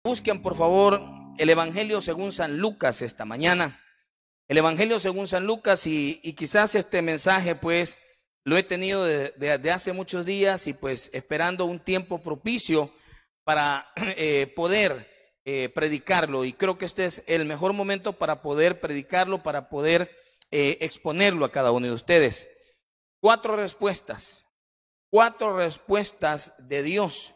Busquen por favor el Evangelio según San Lucas esta mañana. El Evangelio según San Lucas y quizás este mensaje pues lo he tenido de hace muchos días y pues esperando un tiempo propicio para poder predicarlo, y creo que este es el mejor momento para poder predicarlo, para poder exponerlo a cada uno de ustedes. Cuatro respuestas de Dios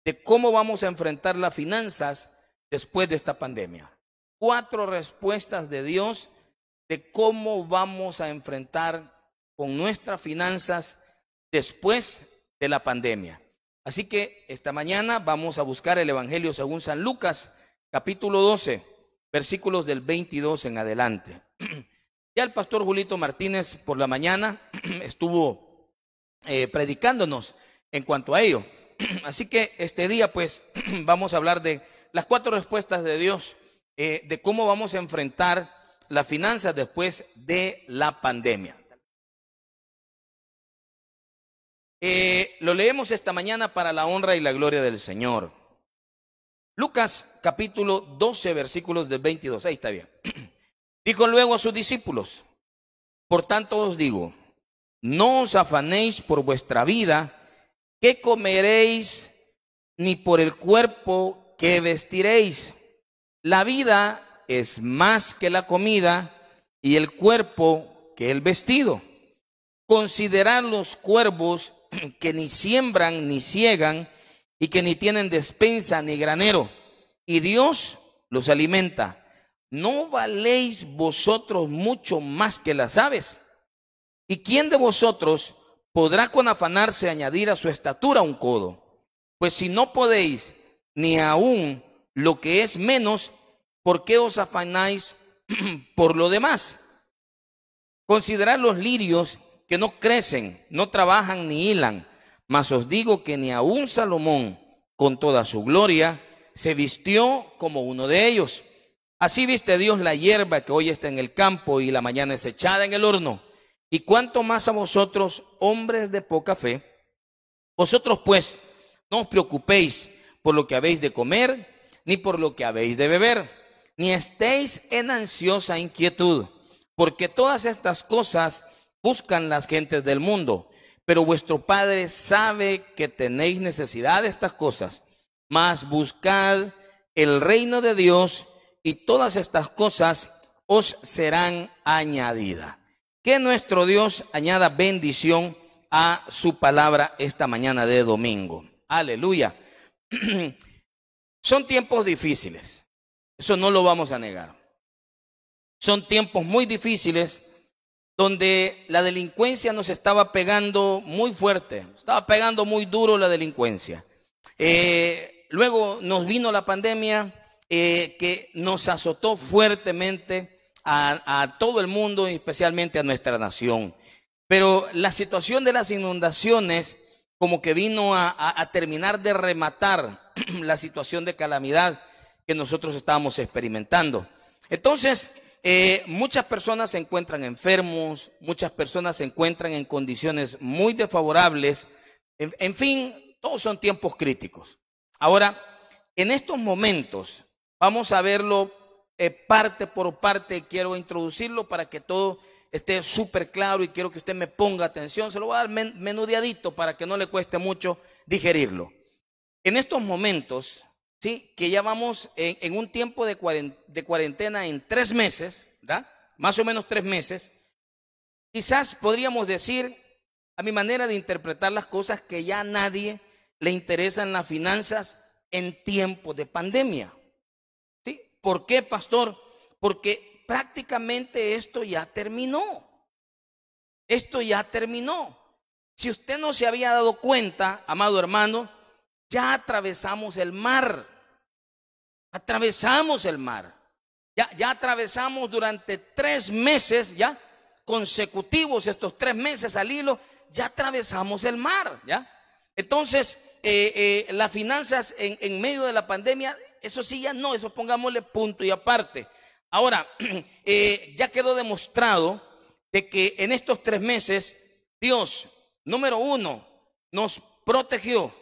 de cómo vamos a enfrentar las finanzas después de esta pandemia. Cuatro respuestas de Dios de cómo vamos a enfrentar con nuestras finanzas después de la pandemia. Así que esta mañana vamos a buscar el Evangelio según San Lucas, capítulo 12, versículos del 22 en adelante. Ya el pastor Julito Martínez por la mañana estuvo predicándonos en cuanto a ello. Así que este día pues vamos a hablar de las cuatro respuestas de Dios, de cómo vamos a enfrentar las finanzas después de la pandemia. Lo leemos esta mañana para la honra y la gloria del Señor. Lucas capítulo 12 versículos del 22, ahí está bien. Dijo luego a sus discípulos: por tanto os digo, no os afanéis por vuestra vida, qué comeréis, ni por el cuerpo qué vestiréis. La vida es más que la comida, y el cuerpo que el vestido. Considerad los cuervos, que ni siembran ni siegan, y que ni tienen despensa ni granero, y Dios los alimenta. ¿No valéis vosotros mucho más que las aves? ¿Y quién de vosotros podrá con afanarse añadir a su estatura un codo? Pues si no podéis ni aún lo que es menos, ¿por qué os afanáis por lo demás? Considerad los lirios, que no crecen, no trabajan ni hilan, mas os digo que ni aun Salomón, con toda su gloria, se vistió como uno de ellos. Así viste Dios la hierba que hoy está en el campo y la mañana es echada en el horno. Y cuánto más a vosotros, hombres de poca fe. Vosotros pues no os preocupéis por lo que habéis de comer, ni por lo que habéis de beber, ni estéis en ansiosa inquietud, porque todas estas cosas buscan las gentes del mundo, pero vuestro Padre sabe que tenéis necesidad de estas cosas. Mas buscad el reino de Dios, y todas estas cosas os serán añadidas. Que nuestro Dios añada bendición a su palabra esta mañana de domingo. Aleluya. Son tiempos difíciles, eso no lo vamos a negar. Son tiempos muy difíciles donde la delincuencia nos estaba pegando muy fuerte, estaba pegando muy duro la delincuencia. Luego nos vino la pandemia que nos azotó fuertemente a todo el mundo y especialmente a nuestra nación. Pero la situación de las inundaciones como que vino a terminar de rematar la situación de calamidad que nosotros estábamos experimentando. Entonces, muchas personas se encuentran enfermos, muchas personas se encuentran en condiciones muy desfavorables. En fin, todos son tiempos críticos. Ahora, en estos momentos, vamos a verlo parte por parte. Quiero introducirlo para que todo esté súper claro y quiero que usted me ponga atención. Se lo voy a dar menudeadito para que no le cueste mucho digerirlo. En estos momentos, sí, que ya vamos en un tiempo de cuarentena en 3 meses, ¿verdad? Más o menos 3 meses, quizás podríamos decir, a mi manera de interpretar las cosas, que ya a nadie le interesan las finanzas en tiempos de pandemia. ¿Sí? ¿Por qué, pastor? Porque prácticamente esto ya terminó. Esto ya terminó. Si usted no se había dado cuenta, amado hermano, ya atravesamos el mar. Atravesamos el mar. Ya atravesamos durante 3 meses, ya consecutivos, estos 3 meses al hilo, ya atravesamos el mar, ¿ya? Entonces, las finanzas en medio de la pandemia, eso sí ya no, eso pongámosle punto y aparte. Ahora, ya quedó demostrado de que en estos 3 meses, Dios, número 1, nos protegió.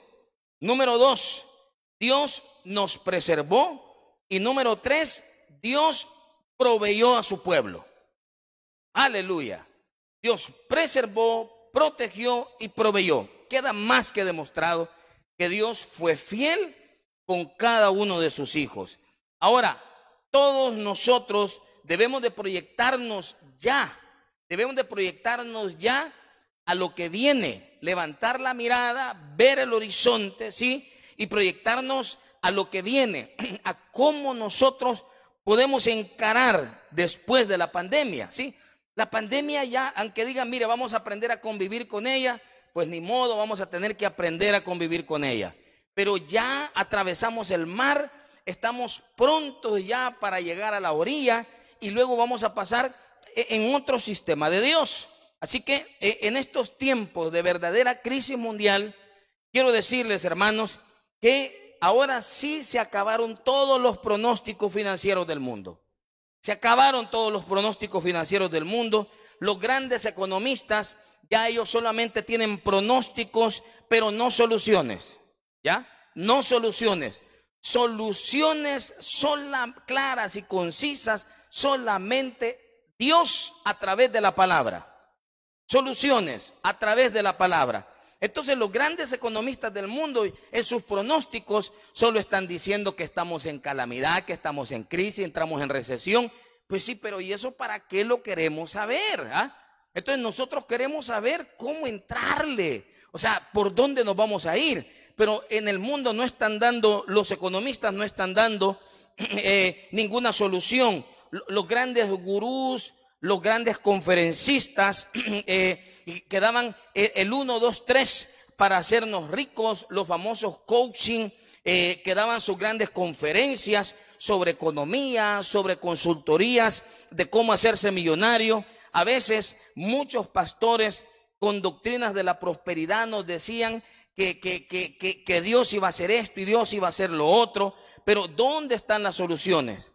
Número 2, Dios nos preservó. Y número 3, Dios proveyó a su pueblo. Aleluya. Dios preservó, protegió y proveyó. Queda más que demostrado que Dios fue fiel con cada uno de sus hijos. Ahora, todos nosotros debemos de proyectarnos ya. Debemos de proyectarnos ya a lo que viene. Levantar la mirada, ver el horizonte, ¿sí? Y proyectarnos a lo que viene, a cómo nosotros podemos encarar después de la pandemia, ¿sí? La pandemia ya, aunque digan, mire, vamos a aprender a convivir con ella, pues ni modo, vamos a tener que aprender a convivir con ella. Pero ya atravesamos el mar, estamos prontos ya para llegar a la orilla y luego vamos a pasar en otro sistema de Dios. Así que en estos tiempos de verdadera crisis mundial, quiero decirles, hermanos, que ahora sí se acabaron todos los pronósticos financieros del mundo. Se acabaron todos los pronósticos financieros del mundo. Los grandes economistas, ya ellos solamente tienen pronósticos, pero no soluciones. ¿Ya? No soluciones. Soluciones claras y concisas solamente Dios a través de la palabra. Soluciones a través de la palabra. Entonces los grandes economistas del mundo en sus pronósticos solo están diciendo que estamos en calamidad, que estamos en crisis, entramos en recesión. Pues sí, pero ¿y eso para qué lo queremos saber? ¿Ah? Entonces nosotros queremos saber cómo entrarle, o sea, por dónde nos vamos a ir. Pero en el mundo no están dando, los economistas no están dando ninguna solución. Los grandes gurús, los grandes conferencistas que daban el 1, 2, 3 para hacernos ricos, los famosos coaching, que daban sus grandes conferencias sobre economía, sobre consultorías de cómo hacerse millonario. A veces muchos pastores con doctrinas de la prosperidad nos decían que Dios iba a hacer esto y Dios iba a hacer lo otro, pero ¿dónde están las soluciones?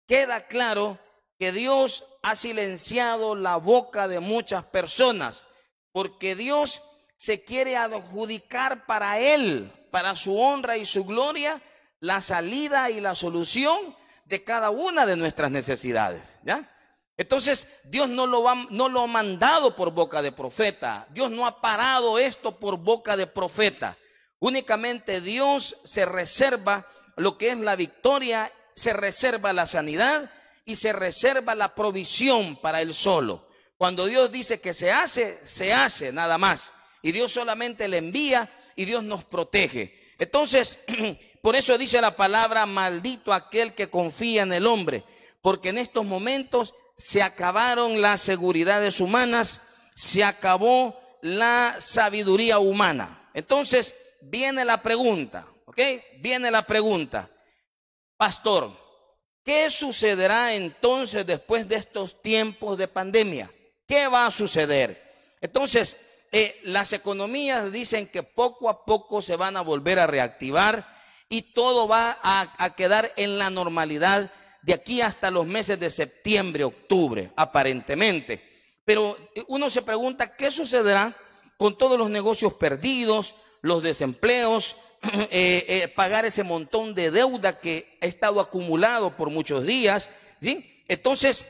Queda claro que Dios ha silenciado la boca de muchas personas, porque Dios se quiere adjudicar para Él, para su honra y su gloria, la salida y la solución de cada una de nuestras necesidades, ¿ya? Entonces Dios no lo ha mandado por boca de profeta. Dios no ha parado esto por boca de profeta. Únicamente Dios se reserva lo que es la victoria, se reserva la sanidad y se reserva la provisión para Él solo. Cuando Dios dice que se hace nada más. Y Dios solamente le envía y Dios nos protege. Entonces, por eso dice la palabra, maldito aquel que confía en el hombre, porque en estos momentos se acabaron las seguridades humanas, se acabó la sabiduría humana. Entonces viene la pregunta, ¿ok? Viene la pregunta, pastor, ¿qué sucederá entonces después de estos tiempos de pandemia? ¿Qué va a suceder? Entonces, las economías dicen que poco a poco se van a volver a reactivar y todo va a quedar en la normalidad de aquí hasta los meses de septiembre, octubre, aparentemente. Pero uno se pregunta, ¿qué sucederá con todos los negocios perdidos, los desempleos, pagar ese montón de deuda que ha estado acumulado por muchos días, ¿sí? Entonces,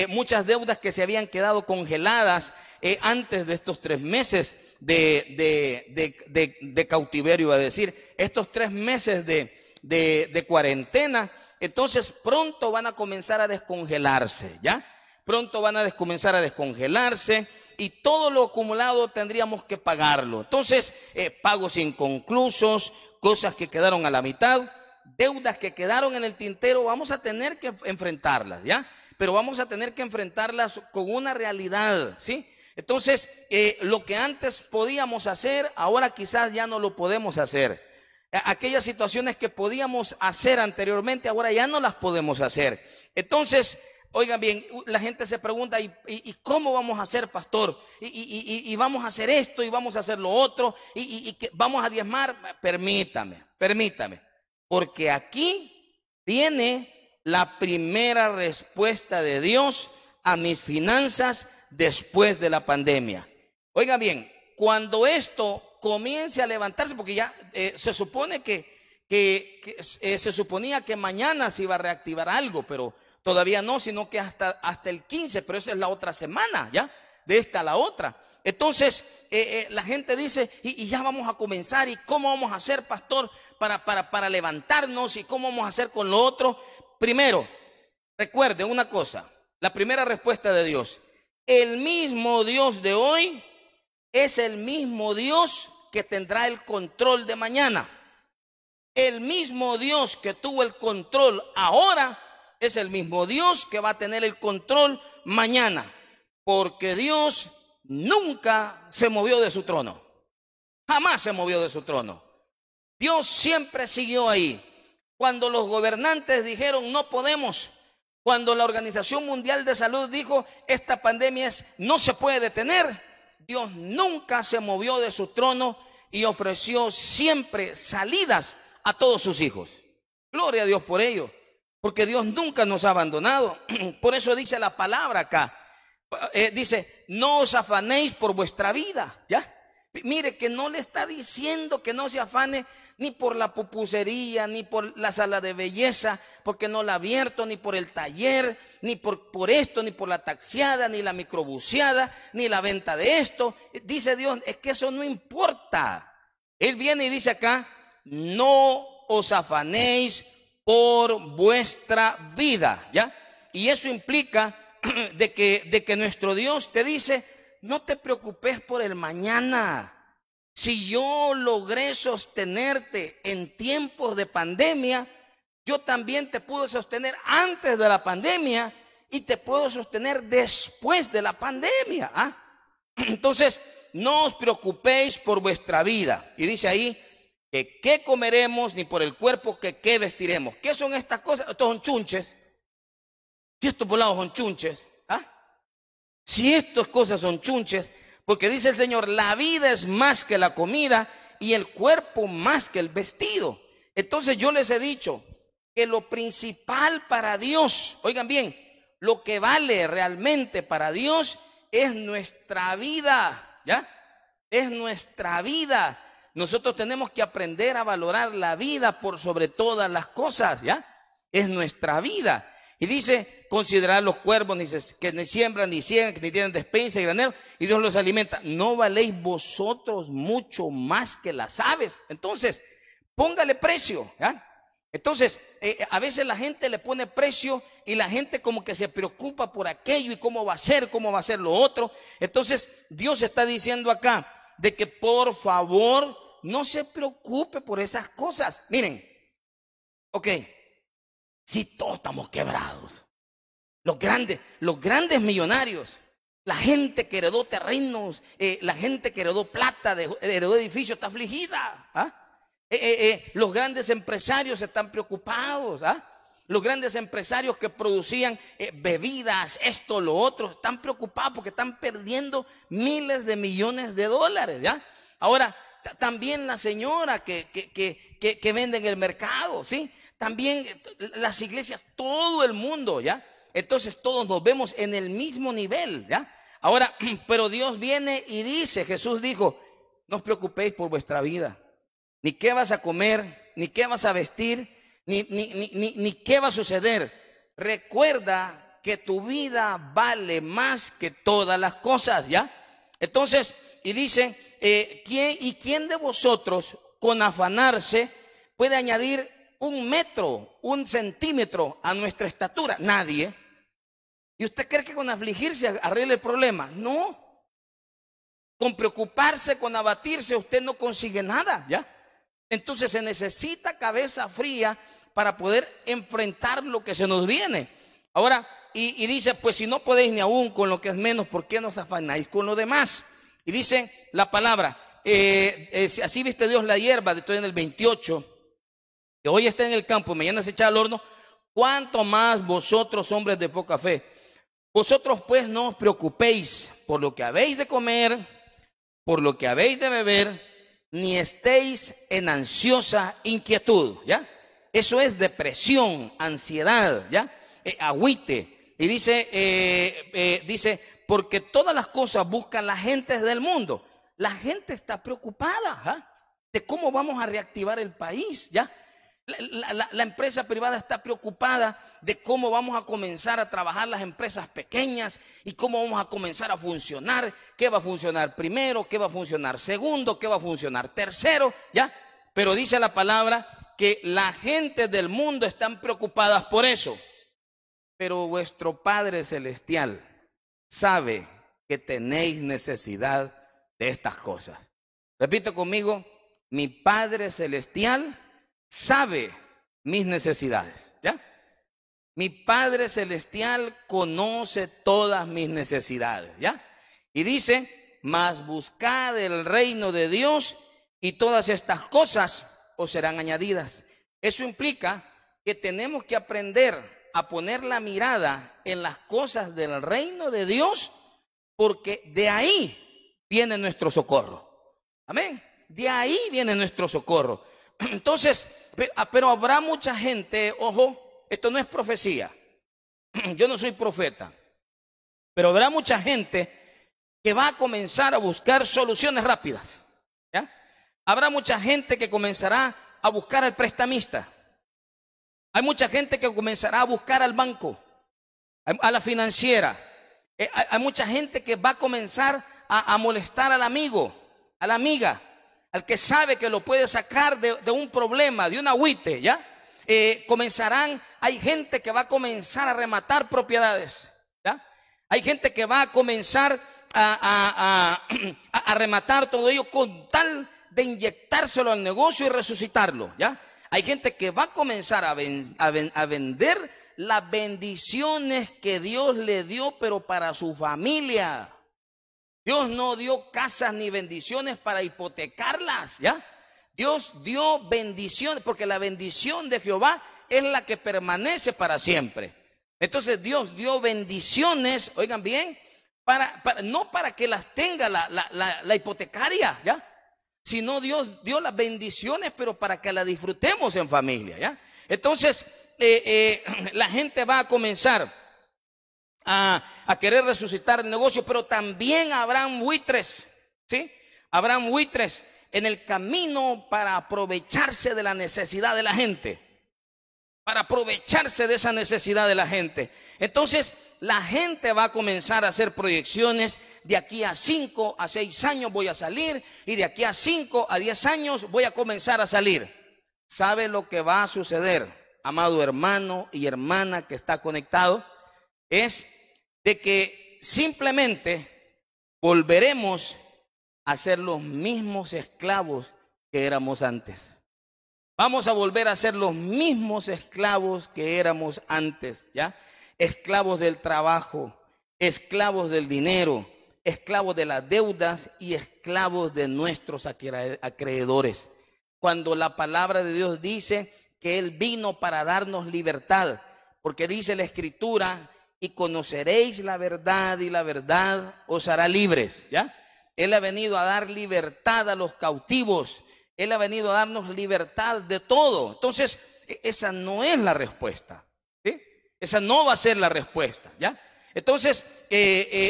muchas deudas que se habían quedado congeladas antes de estos 3 meses de cautiverio, a decir, estos 3 meses de cuarentena, entonces pronto van a comenzar a descongelarse, ¿ya? Pronto van a comenzar a descongelarse y todo lo acumulado tendríamos que pagarlo. Entonces, pagos inconclusos, cosas que quedaron a la mitad, deudas que quedaron en el tintero, vamos a tener que enfrentarlas, ¿ya? Pero vamos a tener que enfrentarlas con una realidad, ¿sí? Entonces, lo que antes podíamos hacer, ahora quizás ya no lo podemos hacer. Aquellas situaciones que podíamos hacer anteriormente, ahora ya no las podemos hacer. Entonces, oigan bien, la gente se pregunta, ¿y cómo vamos a hacer, pastor? Y vamos a hacer esto, y vamos a hacer lo otro, y vamos a diezmar. Permítame, porque aquí viene la primera respuesta de Dios a mis finanzas después de la pandemia. Oigan bien, cuando esto comience a levantarse, porque ya se supone que se suponía que mañana se iba a reactivar algo, pero todavía no, sino que hasta el 15, pero esa es la otra semana, ¿ya? De esta a la otra. Entonces, la gente dice, y ya vamos a comenzar, ¿y cómo vamos a hacer, pastor, para levantarnos? ¿Y cómo vamos a hacer con lo otro? Primero, recuerden una cosa, la primera respuesta de Dios: el mismo Dios de hoy es el mismo Dios que tendrá el control de mañana. El mismo Dios que tuvo el control ahora es el mismo Dios que va a tener el control mañana, porque Dios nunca se movió de su trono, jamás se movió de su trono. Dios siempre siguió ahí. Cuando los gobernantes dijeron no podemos, cuando la Organización Mundial de Salud dijo esta pandemia no se puede detener, Dios nunca se movió de su trono y ofreció siempre salidas a todos sus hijos. Gloria a Dios por ello, porque Dios nunca nos ha abandonado. Por eso dice la palabra acá, dice, no os afanéis por vuestra vida, ¿ya? Mire que no le está diciendo que no se afane ni por la pupusería, ni por la sala de belleza, porque no la ha abierto, ni por el taller, ni por esto, ni por la taxiada, ni la microbuseada, ni la venta de esto. Dice Dios, es que eso no importa. Él viene y dice acá, no os afanéis por vuestra vida, ¿ya? Y eso implica de que nuestro Dios te dice, no te preocupes por el mañana. Si yo logré sostenerte en tiempos de pandemia, yo también te pude sostener antes de la pandemia y te puedo sostener después de la pandemia, ¿ah? Entonces, no os preocupéis por vuestra vida. Y dice ahí, que qué comeremos, ni por el cuerpo que qué vestiremos. ¿Qué son estas cosas? Estos son chunches. Si estos volados son chunches, ¿ah? Si estas cosas son chunches, porque dice el Señor, la vida es más que la comida y el cuerpo más que el vestido. Entonces yo les he dicho que lo principal para Dios, oigan bien, lo que vale realmente para Dios es nuestra vida, ¿ya? Es nuestra vida. Nosotros tenemos que aprender a valorar la vida por sobre todas las cosas, ¿ya? Es nuestra vida. Y dice, considerad los cuervos que ni siembran, ni ciegan, que ni tienen despensa y granero, y Dios los alimenta. ¿No valéis vosotros mucho más que las aves? Entonces, póngale precio, ¿ya? Entonces, a veces la gente le pone precio y la gente como que se preocupa por aquello y cómo va a ser lo otro. Entonces, Dios está diciendo acá de que por favor no se preocupe por esas cosas. Miren, ok, si todos estamos quebrados, los grandes millonarios, la gente que heredó terrenos, la gente que heredó plata, heredó edificios, está afligida, ¿ah? Los grandes empresarios están preocupados, ¿ah? Los grandes empresarios que producían bebidas, esto, lo otro, están preocupados porque están perdiendo miles de millones de dólares, ¿ya? Ahora, también la señora que vende en el mercado, ¿sí? También las iglesias, todo el mundo, ¿ya? Entonces todos nos vemos en el mismo nivel, ¿ya? Ahora, pero Dios viene y dice, Jesús dijo, no os preocupéis por vuestra vida, ni qué vas a comer, ni qué vas a vestir, ni qué va a suceder. Recuerda que tu vida vale más que todas las cosas, ¿ya? Entonces, y dice, ¿quién de vosotros con afanarse puede añadir 1 metro, 1 centímetro a nuestra estatura? Nadie. ¿Y usted cree que con afligirse arregle el problema? No. Con preocuparse, con abatirse, usted no consigue nada, ¿ya? Entonces se necesita cabeza fría para poder enfrentar lo que se nos viene. Ahora, y dice, pues si no podéis ni aún con lo que es menos, ¿por qué nos afanáis con lo demás? Y dice la palabra, así viste Dios la hierba, estoy en el 28, que hoy está en el campo, mañana se echa al horno, ¿cuánto más vosotros, hombres de poca fe? Vosotros pues no os preocupéis por lo que habéis de comer, por lo que habéis de beber, ni estéis en ansiosa inquietud, ¿ya? Eso es depresión, ansiedad, ¿ya? Agüite. Y dice, porque todas las cosas buscan las gentes del mundo. La gente está preocupada, ¿ah? De cómo vamos a reactivar el país, ¿ya? La empresa privada está preocupada de cómo vamos a comenzar a trabajar las empresas pequeñas y cómo vamos a comenzar a funcionar, qué va a funcionar primero, qué va a funcionar segundo, qué va a funcionar tercero, ¿ya? Pero dice la palabra que la gente del mundo están preocupadas por eso. Pero vuestro Padre Celestial sabe que tenéis necesidad de estas cosas. Repito conmigo, mi Padre Celestial sabe mis necesidades, ¿ya? Mi Padre Celestial conoce todas mis necesidades, ¿ya? Y dice, mas buscad el reino de Dios y todas estas cosas os serán añadidas. Eso implica que tenemos que aprender a poner la mirada en las cosas del reino de Dios, porque de ahí viene nuestro socorro. Amén. De ahí viene nuestro socorro. Entonces, pero habrá mucha gente, ojo, esto no es profecía, yo no soy profeta, pero habrá mucha gente que va a comenzar a buscar soluciones rápidas, ¿ya? Habrá mucha gente que comenzará a buscar al prestamista. Hay mucha gente que comenzará a buscar al banco, a la financiera. Hay mucha gente que va a comenzar a molestar al amigo, a la amiga, al que sabe que lo puede sacar de un problema, de un agüite, ¿ya? Hay gente que va a comenzar a rematar propiedades, ¿ya? Hay gente que va a comenzar a rematar todo ello con tal de inyectárselo al negocio y resucitarlo, ¿ya? Hay gente que va a comenzar a vender las bendiciones que Dios le dio, pero para su familia. Dios no dio casas ni bendiciones para hipotecarlas, ¿ya? Dios dio bendiciones, porque la bendición de Jehová es la que permanece para siempre. Entonces Dios dio bendiciones, oigan bien, no para que las tenga la hipotecaria, ¿ya? Sino Dios dio las bendiciones, pero para que las disfrutemos en familia, ¿ya? Entonces, la gente va a comenzar a querer resucitar el negocio, pero también habrán buitres, ¿sí? Habrán buitres en el camino para aprovecharse de la necesidad de la gente, para aprovecharse de esa necesidad de la gente. Entonces, la gente va a comenzar a hacer proyecciones: de aquí a 5 a 6 años voy a salir, y de aquí a 5 a 10 años voy a comenzar a salir. ¿Sabe lo que va a suceder, amado hermano y hermana que está conectado? Es de que simplemente volveremos a ser los mismos esclavos que éramos antes. Vamos a volver a ser los mismos esclavos que éramos antes, ¿ya? Esclavos del trabajo, esclavos del dinero, esclavos de las deudas y esclavos de nuestros acreedores. Cuando la palabra de Dios dice que Él vino para darnos libertad, porque dice la Escritura: y conoceréis la verdad, y la verdad os hará libres, ¿ya? Él ha venido a dar libertad a los cautivos. Él ha venido a darnos libertad de todo. Entonces, esa no es la respuesta, ¿sí? Esa no va a ser la respuesta, ¿ya? Entonces,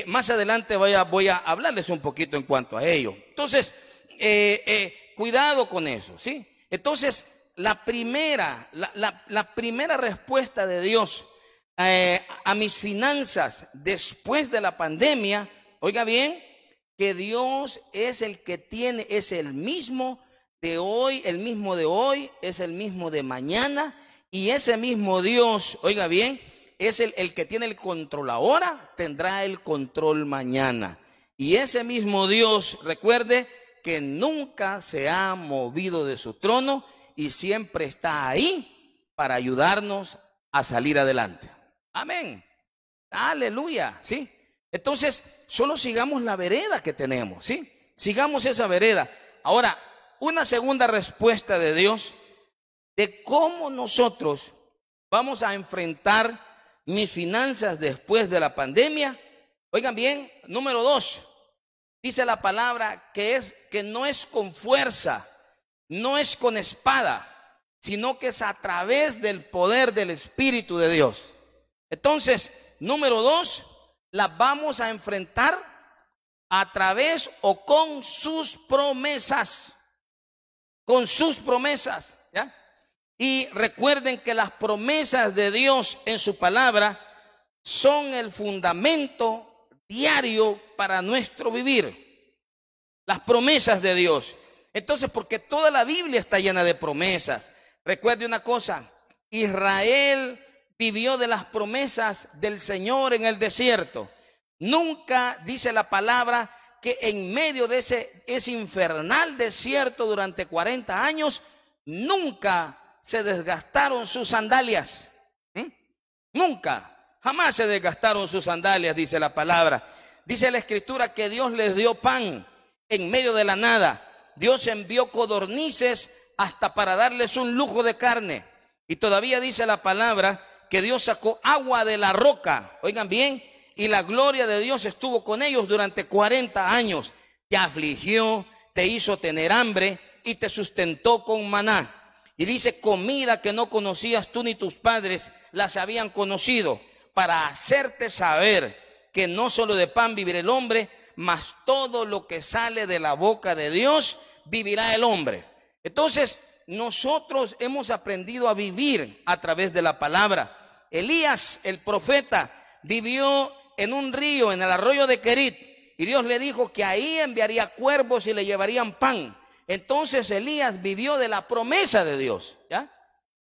más adelante voy a hablarles un poquito en cuanto a ello. Entonces, cuidado con eso, ¿sí? Entonces, la primera respuesta de Dios a mis finanzas después de la pandemia, oiga bien, que Dios es el que tiene, es el mismo de hoy, es el mismo de mañana, y ese mismo Dios, oiga bien, es el que tiene el control ahora, tendrá el control mañana. Y ese mismo Dios, recuerde que nunca se ha movido de su trono y siempre está ahí para ayudarnos a salir adelante. Amén. Aleluya, ¿sí? Entonces, solo sigamos la vereda que tenemos, ¿sí? Sigamos esa vereda. Ahora, una segunda respuesta de Dios de cómo nosotros vamos a enfrentar mis finanzas después de la pandemia. Oigan bien, número 2, dice la palabra que no es con fuerza, no es con espada, sino que es a través del poder del Espíritu de Dios. Entonces, número 2, la vamos a enfrentar a través o con sus promesas. Con sus promesas, ¿ya? Y recuerden que las promesas de Dios en su palabra son el fundamento diario para nuestro vivir. Las promesas de Dios. Entonces, porque toda la Biblia está llena de promesas. Recuerde una cosa, Israel vivió de las promesas del Señor en el desierto. Nunca dice la palabra que en medio de ese infernal desierto durante 40 años, nunca se desgastaron sus sandalias. Nunca, jamás se desgastaron sus sandalias, dice la palabra. Dice la Escritura que Dios les dio pan en medio de la nada. Dios envió codornices hasta para darles un lujo de carne. Y todavía dice la palabra que Dios sacó agua de la roca. Oigan bien, y la gloria de Dios estuvo con ellos durante 40 años. Te afligió, te hizo tener hambre y te sustentó con maná. Y dice, comida que no conocías tú ni tus padres las habían conocido, para hacerte saber que no solo de pan vivirá el hombre, mas todo lo que sale de la boca de Dios vivirá el hombre. Entonces, nosotros hemos aprendido a vivir a través de la palabra. Elías, el profeta, vivió en un río, en el arroyo de Querit, y Dios le dijo que ahí enviaría cuervos y le llevarían pan. Entonces Elías vivió de la promesa de Dios, ¿ya?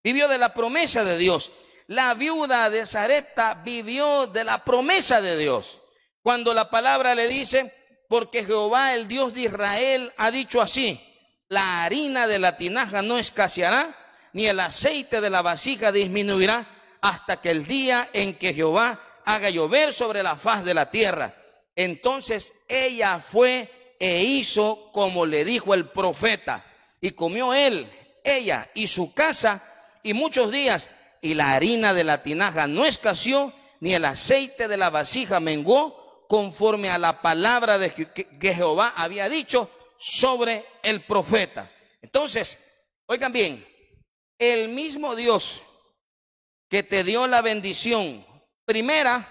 Vivió de la promesa de Dios. La viuda de Sarepta vivió de la promesa de Dios. Cuando la palabra le dice, porque Jehová, el Dios de Israel, ha dicho así: la harina de la tinaja no escaseará, ni el aceite de la vasija disminuirá, hasta que el día en que Jehová haga llover sobre la faz de la tierra. Entonces ella fue e hizo como le dijo el profeta, y comió él, ella y su casa y muchos días, y la harina de la tinaja no escaseó, ni el aceite de la vasija menguó, conforme a la palabra de que Jehová había dicho sobre el profeta. Entonces, oigan bien, el mismo Dios que te dio la bendición primera,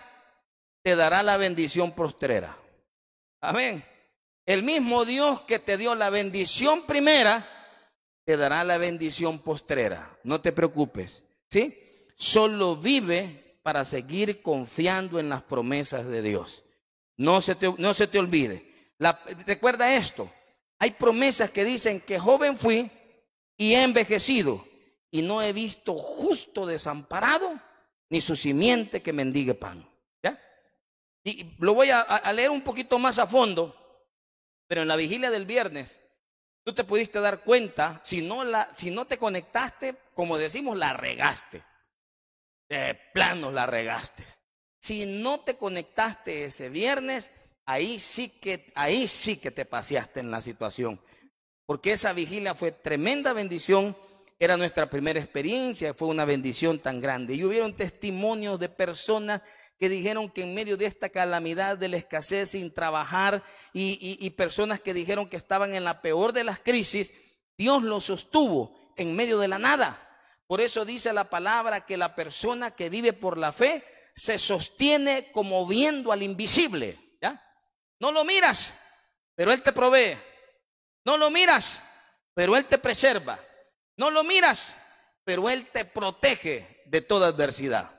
te dará la bendición postrera. Amén. El mismo Dios que te dio la bendición primera, te dará la bendición postrera. No te preocupes, ¿sí? Solo vive para seguir confiando en las promesas de Dios. No se te olvide. Recuerda esto. Hay promesas que dicen que joven fui y he envejecido, y no he visto justo desamparado, ni su simiente que mendigue pan. ¿Ya? Y lo voy a leer un poquito más a fondo. Pero en la vigilia del viernes, tú te pudiste dar cuenta, si no te conectaste, como decimos, la regaste. De plano la regaste. Si no te conectaste ese viernes, ahí sí que te paseaste en la situación. Porque esa vigilia fue tremenda bendición, era nuestra primera experiencia, fue una bendición tan grande. Y hubieron testimonios de personas que dijeron que en medio de esta calamidad de la escasez, sin trabajar, y personas que dijeron que estaban en la peor de las crisis, Dios los sostuvo en medio de la nada. Por eso dice la palabra que la persona que vive por la fe se sostiene como viendo al invisible. ¿Ya? No lo miras, pero Él te provee. No lo miras, pero Él te preserva. No lo miras, pero Él te protege de toda adversidad.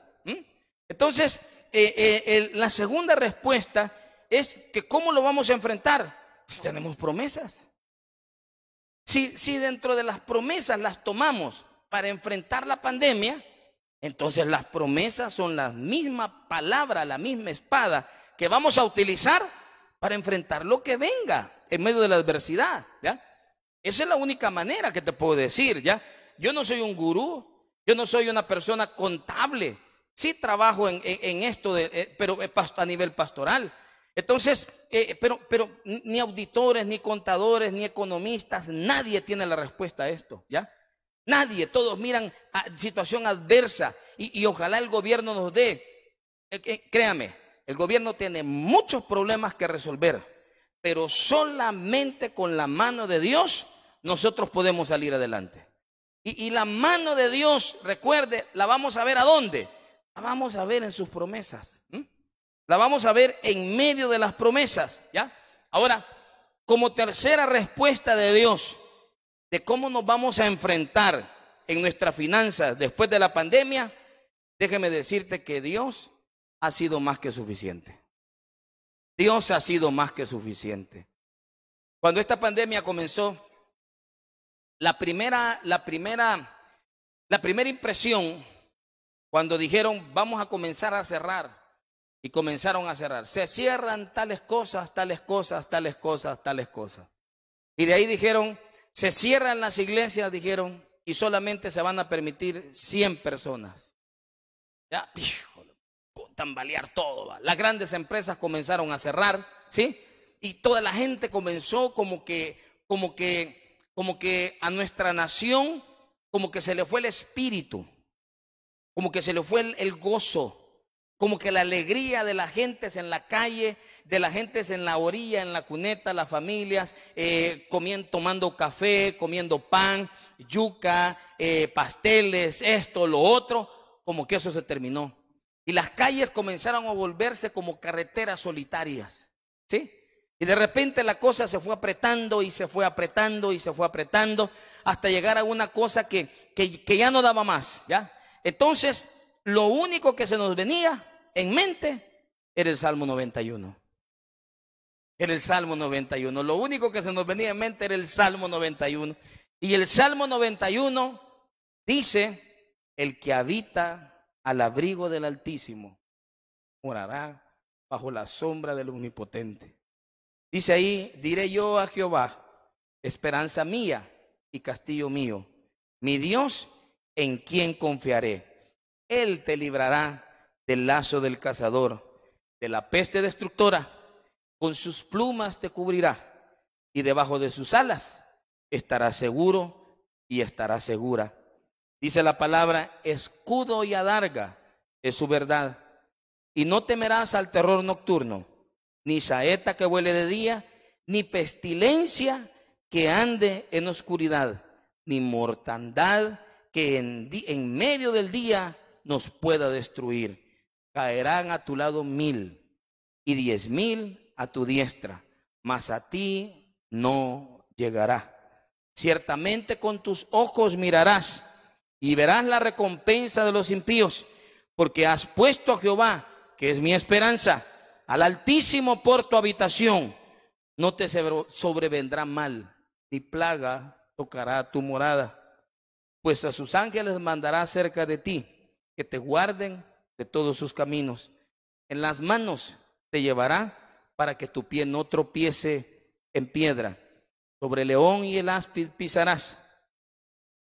Entonces, la segunda respuesta es que ¿cómo lo vamos a enfrentar? Pues tenemos promesas. Si dentro de las promesas las tomamos para enfrentar la pandemia, entonces las promesas son la misma palabra, la misma espada que vamos a utilizar para enfrentar lo que venga en medio de la adversidad. ¿Ya? Esa es la única manera que te puedo decir. ¿Ya? Yo no soy un gurú, yo no soy una persona contable. Sí trabajo en esto, pero a nivel pastoral. Entonces, pero ni auditores, ni contadores, ni economistas, nadie tiene la respuesta a esto, ¿ya? Nadie, todos miran a situación adversa y ojalá el gobierno nos dé. Créame, el gobierno tiene muchos problemas que resolver, pero solamente con la mano de Dios nosotros podemos salir adelante. Y la mano de Dios, recuerde, la vamos a ver ¿a dónde? La vamos a ver en sus promesas. La vamos a ver en medio de las promesas. ¿Ya? Ahora, como tercera respuesta de Dios de cómo nos vamos a enfrentar en nuestras finanzas después de la pandemia, déjeme decirte que Dios ha sido más que suficiente. Dios ha sido más que suficiente. Cuando esta pandemia comenzó, la primera impresión, cuando dijeron vamos a comenzar a cerrar, y comenzaron a cerrar, se cierran tales cosas, tales cosas, tales cosas, tales cosas. Y de ahí dijeron, se cierran las iglesias, dijeron, y solamente se van a permitir 100 personas. Ya, híjole, tambalear todo, ¿va? Las grandes empresas comenzaron a cerrar, ¿sí? Y toda la gente comenzó como que a nuestra nación, como que se le fue el espíritu, como que se le fue el gozo, como que la alegría de la gente en la calle, de la gente en la orilla, en la cuneta, las familias, tomando café, comiendo pan, yuca, pasteles, esto, lo otro, como que eso se terminó. Y las calles comenzaron a volverse como carreteras solitarias, ¿sí? Y de repente la cosa se fue apretando y se fue apretando y se fue apretando hasta llegar a una cosa que ya no daba más, ¿ya? Entonces, lo único que se nos venía en mente era el Salmo 91. Era el Salmo 91. Lo único que se nos venía en mente era el Salmo 91. Y el Salmo 91 dice, el que habita al abrigo del Altísimo morará bajo la sombra del Omnipotente. Dice ahí, diré yo a Jehová, esperanza mía y castillo mío, mi Dios en quien confiaré. Él te librará del lazo del cazador, de la peste destructora. Con sus plumas te cubrirá y debajo de sus alas estarás seguro y estarás segura. Dice la palabra, escudo y adarga es su verdad. Y no temerás al terror nocturno, ni saeta que vuele de día, ni pestilencia que ande en oscuridad, ni mortandad que en medio del día nos pueda destruir. Caerán a tu lado 1000 y 10,000 a tu diestra, mas a ti no llegará. Ciertamente con tus ojos mirarás y verás la recompensa de los impíos, porque has puesto a Jehová, que es mi esperanza, al Altísimo por tu habitación. No te sobrevendrá mal, ni plaga tocará tu morada, pues a sus ángeles mandará cerca de ti, que te guarden de todos sus caminos. En las manos te llevará para que tu pie no tropiece en piedra. Sobre el león y el áspid pisarás.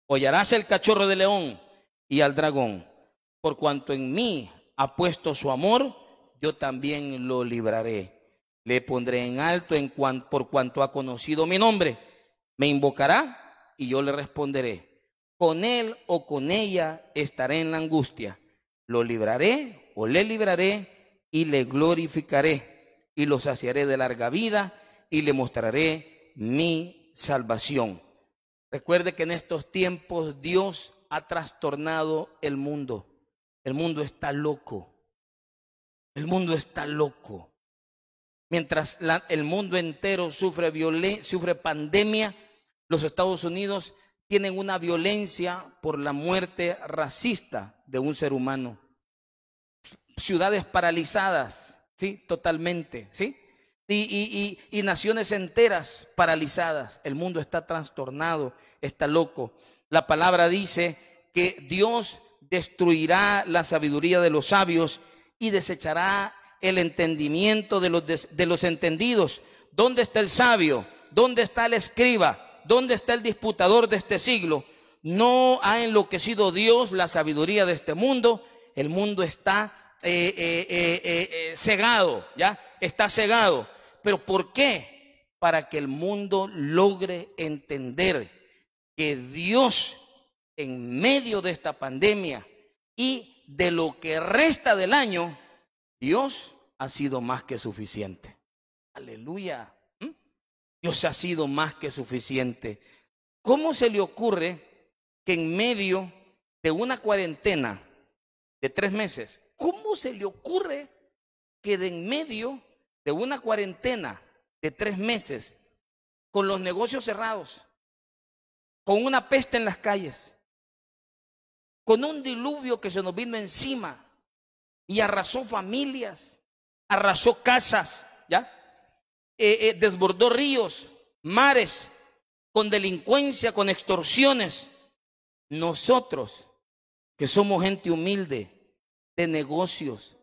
Hollarás el cachorro de león y al dragón. Por cuanto en mí ha puesto su amor, yo también lo libraré. Le pondré en alto por cuanto ha conocido mi nombre. Me invocará y yo le responderé. Con él o con ella estaré en la angustia. Lo libraré o le libraré y le glorificaré. Y lo saciaré de larga vida y le mostraré mi salvación. Recuerde que en estos tiempos Dios ha trastornado el mundo. El mundo está loco. El mundo está loco. Mientras el mundo entero sufre pandemia, los Estados Unidos tienen una violencia por la muerte racista de un ser humano. Ciudades paralizadas, ¿sí? Totalmente, ¿sí? Y naciones enteras paralizadas. El mundo está trastornado, está loco. La palabra dice que Dios destruirá la sabiduría de los sabios y desechará el entendimiento de los entendidos. ¿Dónde está el sabio? ¿Dónde está el escriba? ¿Dónde está el disputador de este siglo? No ha enloquecido Dios la sabiduría de este mundo. El mundo está cegado, ¿ya? Está cegado. ¿Pero por qué? Para que el mundo logre entender que Dios, en medio de esta pandemia y de lo que resta del año, Dios ha sido más que suficiente. Aleluya. Dios ha sido más que suficiente. ¿Cómo se le ocurre que en medio de una cuarentena de 3 meses, cómo se le ocurre que de en medio de una cuarentena de 3 meses, con los negocios cerrados, con una peste en las calles, con un diluvio que se nos vino encima y arrasó familias, arrasó casas, ¿ya? Desbordó ríos, mares, con delincuencia, con extorsiones. Nosotros, que somos gente humilde, de negocios,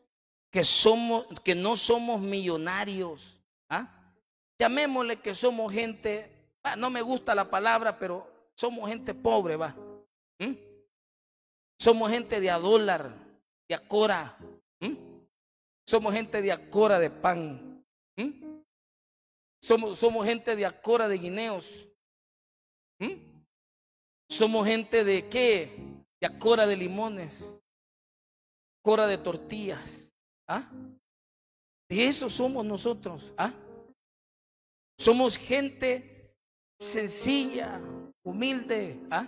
que no somos millonarios, ¿ah? Llamémosle que somos gente, no me gusta la palabra, pero somos gente pobre, va. Somos gente de a dólar, de a cora. Somos gente de a cora de pan. Somos gente de a cora de guineos. Somos gente de qué? De a cora de limones, cora de tortillas. ¿Ah? De eso somos nosotros. ¿Ah? Somos gente sencilla, humilde. ¿Ah?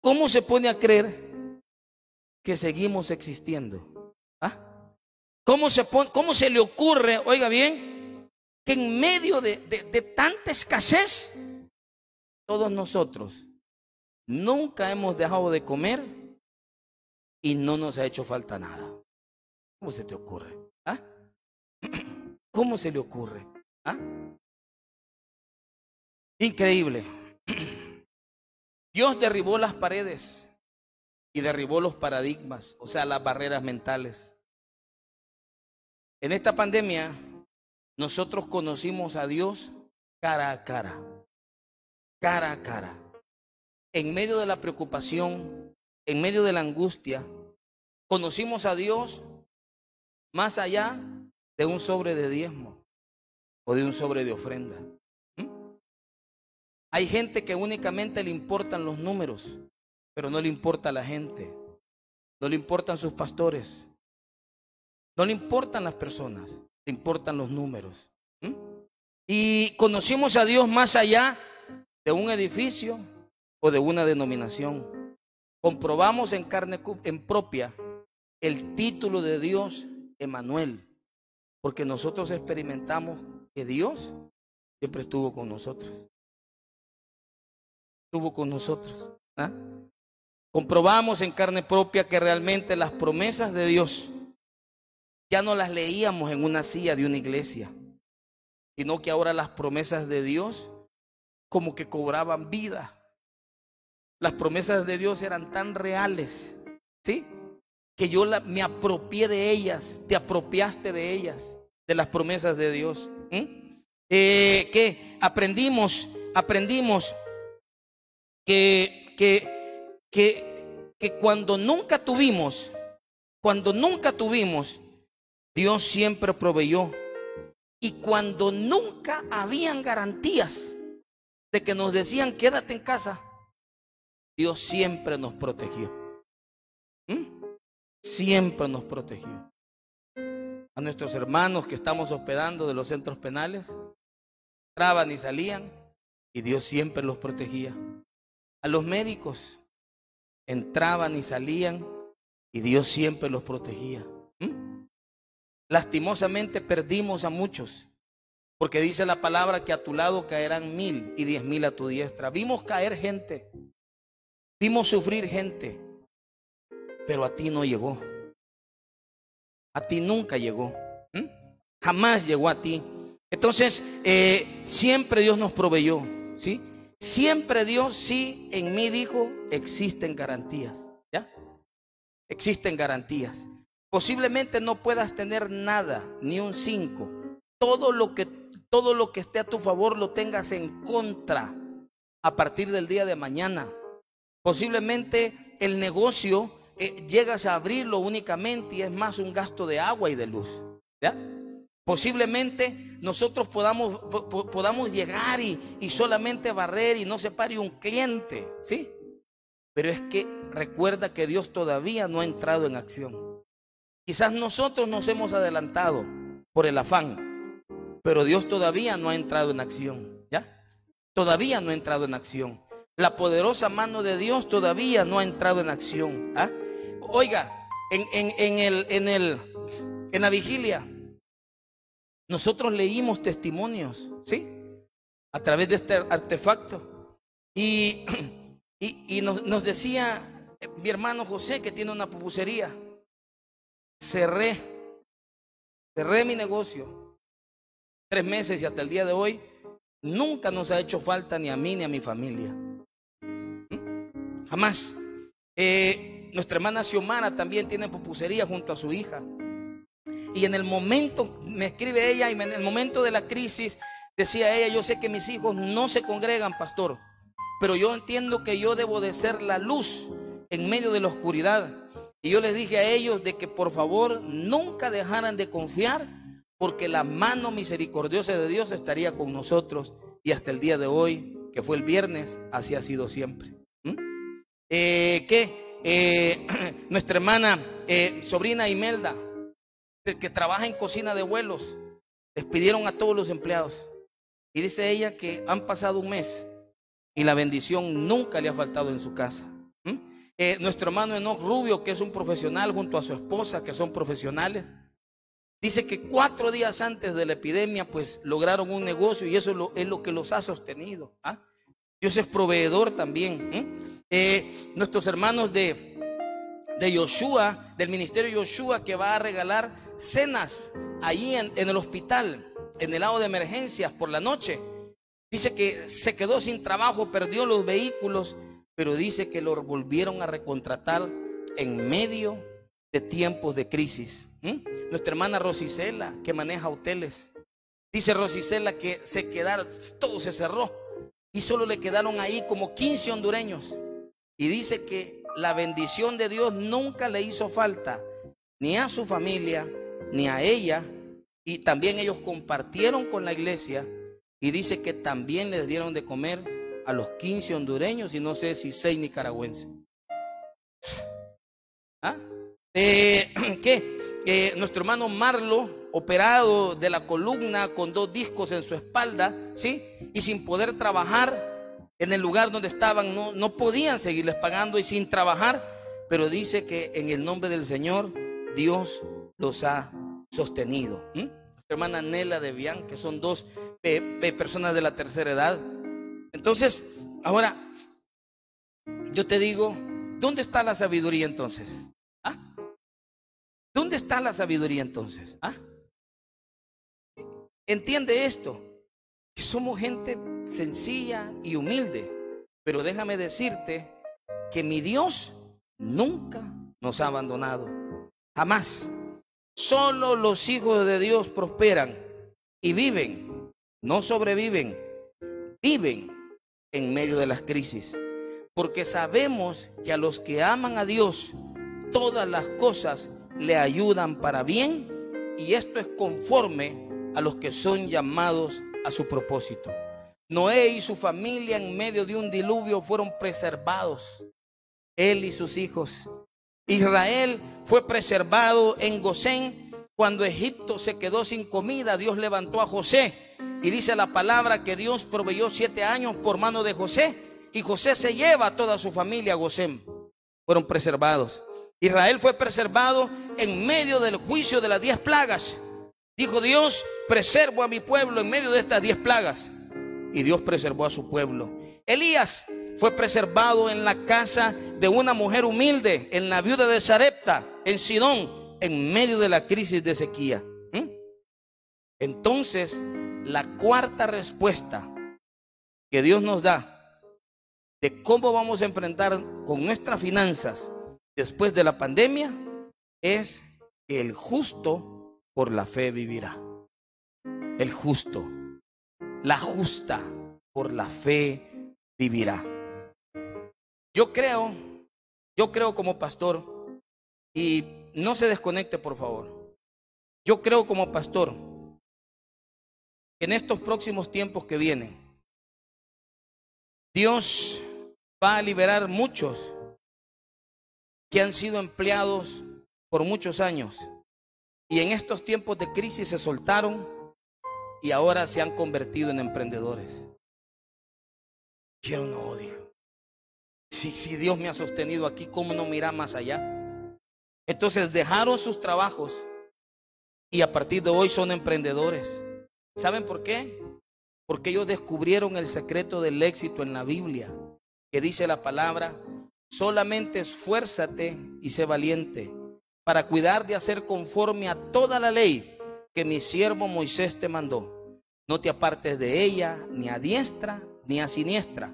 ¿Cómo se pone a creer que seguimos existiendo? ¿Ah? ¿Cómo se le ocurre, oiga bien, que en medio de tanta escasez, todos nosotros nunca hemos dejado de comer y no nos ha hecho falta nada? ¿Cómo se te ocurre? ¿Ah? ¿Cómo se le ocurre? ¿Ah? Increíble. Dios derribó las paredes y derribó los paradigmas, o sea, las barreras mentales. En esta pandemia, nosotros conocimos a Dios cara a cara, cara a cara. En medio de la preocupación, en medio de la angustia, conocimos a Dios más allá de un sobre de diezmo o de un sobre de ofrenda. Hay gente que únicamente le importan los números, pero no le importa la gente, no le importan sus pastores, no le importan las personas, le importan los números. Y conocimos a Dios más allá de un edificio o de una denominación. Comprobamos en carne propia el título de Dios, Emmanuel, porque nosotros experimentamos que Dios siempre estuvo con nosotros. Estuvo con nosotros. ¿Ah? Comprobamos en carne propia que realmente las promesas de Dios ya no las leíamos en una silla de una iglesia, sino que ahora las promesas de Dios como que cobraban vida. Las promesas de Dios eran tan reales, ¿sí? Que yo me apropié de ellas. Te apropiaste de ellas, de las promesas de Dios. Que aprendimos que cuando nunca tuvimos, Dios siempre proveyó. Y cuando nunca habían garantías de que nos decían quédate en casa, Dios siempre nos protegió. Siempre nos protegió. A nuestros hermanos que estamos hospedando de los centros penales, entraban y salían y Dios siempre los protegía. A los médicos entraban y salían y Dios siempre los protegía. Lastimosamente perdimos a muchos, porque dice la palabra que a tu lado caerán 1000 y 10,000 a tu diestra. Vimos caer gente, vimos sufrir gente, pero a ti no llegó. A ti nunca llegó. Jamás llegó a ti. Entonces, siempre Dios nos proveyó, ¿sí? Siempre Dios, sí, en mí dijo, existen garantías, ¿ya? Existen garantías. Posiblemente no puedas tener nada, ni un 5. Todo lo que esté a tu favor lo tengas en contra a partir del día de mañana. Posiblemente el negocio llegas a abrirlo únicamente y es más un gasto de agua y de luz, ¿ya? Posiblemente nosotros podamos llegar y solamente barrer y no se pare un cliente, ¿sí? Pero es que recuerda que Dios todavía no ha entrado en acción. Quizás nosotros nos hemos adelantado por el afán, pero Dios todavía no ha entrado en acción, ¿ya? Todavía no ha entrado en acción. La poderosa mano de Dios todavía no ha entrado en acción. ¿Ah? Oiga, en la vigilia, nosotros leímos testimonios, ¿sí? A través de este artefacto. Y nos decía Mi hermano José, que tiene una pupusería, cerré mi negocio 3 meses y hasta el día de hoy nunca nos ha hecho falta ni a mí ni a mi familia. Jamás. Nuestra hermana Xiomara también tiene pupusería junto a su hija. Y en el momento, me escribe ella, y en el momento de la crisis, decía ella: yo sé que mis hijos no se congregan, pastor, pero yo entiendo que yo debo de ser la luz en medio de la oscuridad. Y yo les dije a ellos de que por favor nunca dejaran de confiar, porque la mano misericordiosa de Dios estaría con nosotros. Y hasta el día de hoy, que fue el viernes, así ha sido siempre. Nuestra hermana sobrina Imelda, que trabaja en cocina de vuelos, despidieron a todos los empleados. Y dice ella que han pasado un mes y la bendición nunca le ha faltado en su casa. Nuestro hermano Enoch Rubio, que es un profesional, junto a su esposa, que son profesionales, dice que 4 días antes de la epidemia pues lograron un negocio, y eso es lo que los ha sostenido. Dios es proveedor también. Nuestros hermanos de Yoshua, del ministerio Yoshua, que va a regalar cenas allí en el hospital, en el lado de emergencias por la noche. Dice que se quedó sin trabajo, perdió los vehículos, pero dice que lo volvieron a recontratar en medio de tiempos de crisis. Nuestra hermana Rosicela, que maneja hoteles, dice Rosicela que se quedaron, todo se cerró y solo le quedaron ahí como 15 hondureños. Y dice que la bendición de Dios nunca le hizo falta ni a su familia ni a ella, y también ellos compartieron con la iglesia, y dice que también les dieron de comer a los 15 hondureños y no sé si 6 nicaragüenses. Nuestro hermano Marlo, operado de la columna con 2 discos en su espalda, ¿sí? Y sin poder trabajar en el lugar donde estaban, no podían seguirles pagando y sin trabajar, pero dice que en el nombre del Señor Dios los ha sostenido. Nuestra hermana Nela de Bian, que son 2 personas de la tercera edad. Entonces, ahora yo te digo, ¿dónde está la sabiduría entonces? ¿Dónde está la sabiduría entonces? Entiende esto, que somos gente sencilla y humilde, pero déjame decirte que mi Dios nunca nos ha abandonado, jamás. Solo los hijos de Dios prosperan y viven, no sobreviven, viven en medio de las crisis, porque sabemos que a los que aman a Dios todas las cosas le ayudan para bien, y esto es conforme a los que son llamados a su propósito. Noé y su familia en medio de un diluvio fueron preservados, él y sus hijos. Israel fue preservado en Gosén. Cuando Egipto se quedó sin comida, Dios levantó a José, y dice la palabra que Dios proveyó 7 años por mano de José, y José se lleva a toda su familia a Gosén. Fueron preservados. Israel fue preservado en medio del juicio de las 10 plagas. Dijo Dios: preservo a mi pueblo en medio de estas 10 plagas. Y Dios preservó a su pueblo. Elías fue preservado en la casa de una mujer humilde, en la viuda de Sarepta, en Sidón, en medio de la crisis de sequía. Entonces, la cuarta respuesta que Dios nos da de cómo vamos a enfrentar con nuestras finanzas después de la pandemia es que el justo por la fe vivirá. El justo, la justa por la fe vivirá. Yo creo como pastor, y no se desconecte por favor, yo creo como pastor que en estos próximos tiempos que vienen, Dios va a liberar muchos que han sido empleados por muchos años y en estos tiempos de crisis se soltaron y ahora se han convertido en emprendedores. Quiero no, dijo. Si Dios me ha sostenido aquí, ¿cómo no mirar más allá? Entonces dejaron sus trabajos y a partir de hoy son emprendedores. ¿Saben por qué? Porque ellos descubrieron el secreto del éxito en la Biblia, que dice la palabra solamente esfuérzate y sé valiente para cuidar de hacer conforme a toda la ley que mi siervo Moisés te mandó. No te apartes de ella ni a diestra ni a siniestra,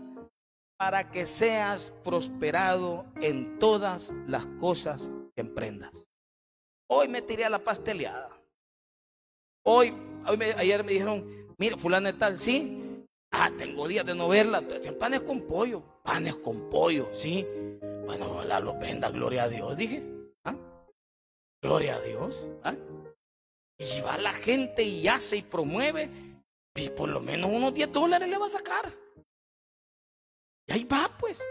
para que seas prosperado en todas las cosas que emprendas. Hoy me tiré a la pasteleada. Ayer me dijeron, mire, fulana de tal, sí. Tengo días de no verla. Panes con pollo, sí. Bueno, ojalá lo venda, gloria a Dios, dije. Gloria a Dios. Y va la gente y hace y promueve, y por lo menos unos $10 le va a sacar. Y ahí va, pues.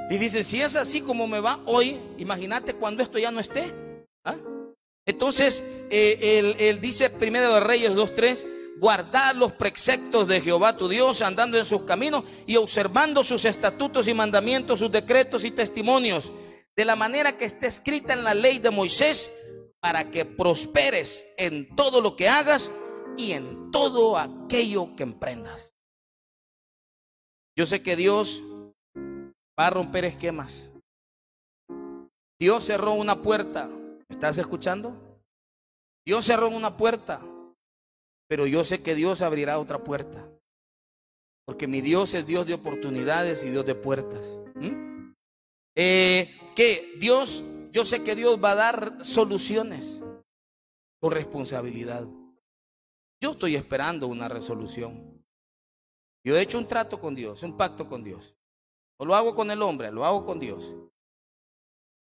Y dice, si es así como me va hoy, imagínate cuando esto ya no esté. Entonces, él dice, 1 de Reyes 2:3, guardad los preceptos de Jehová tu Dios, andando en sus caminos y observando sus estatutos y mandamientos, sus decretos y testimonios, de la manera que está escrita en la ley de Moisés, para que prosperes en todo lo que hagas y en todo aquello que emprendas. Yo sé que Dios va a romper esquemas. Dios cerró una puerta. ¿Estás escuchando? Dios cerró una puerta, pero yo sé que Dios abrirá otra puerta, porque mi Dios es Dios de oportunidades y Dios de puertas. Yo sé que Dios va a dar soluciones con responsabilidad. Yo estoy esperando una resolución. Yo he hecho un trato con Dios, un pacto con Dios. No lo hago con el hombre, lo hago con Dios.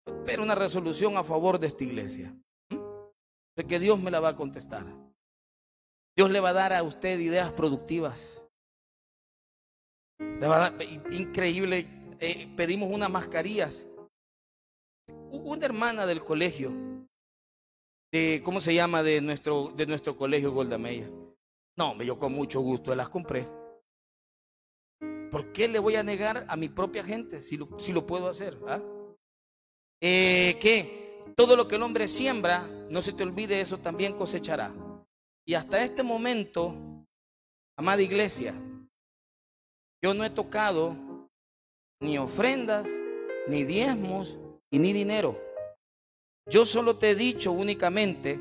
Espero una resolución a favor de esta iglesia. Sé que Dios me la va a contestar. Dios le va a dar a usted ideas productivas. Le va a dar, increíble, pedimos unas mascarillas. Una hermana del colegio, ¿cómo se llama? De nuestro colegio Golda Meir. No, yo con mucho gusto las compré. ¿Por qué le voy a negar a mi propia gente si lo puedo hacer? Que todo lo que el hombre siembra, no se te olvide, eso también cosechará. Y hasta este momento, amada iglesia, yo no he tocado ni ofrendas, ni diezmos y ni dinero. Yo solo te he dicho únicamente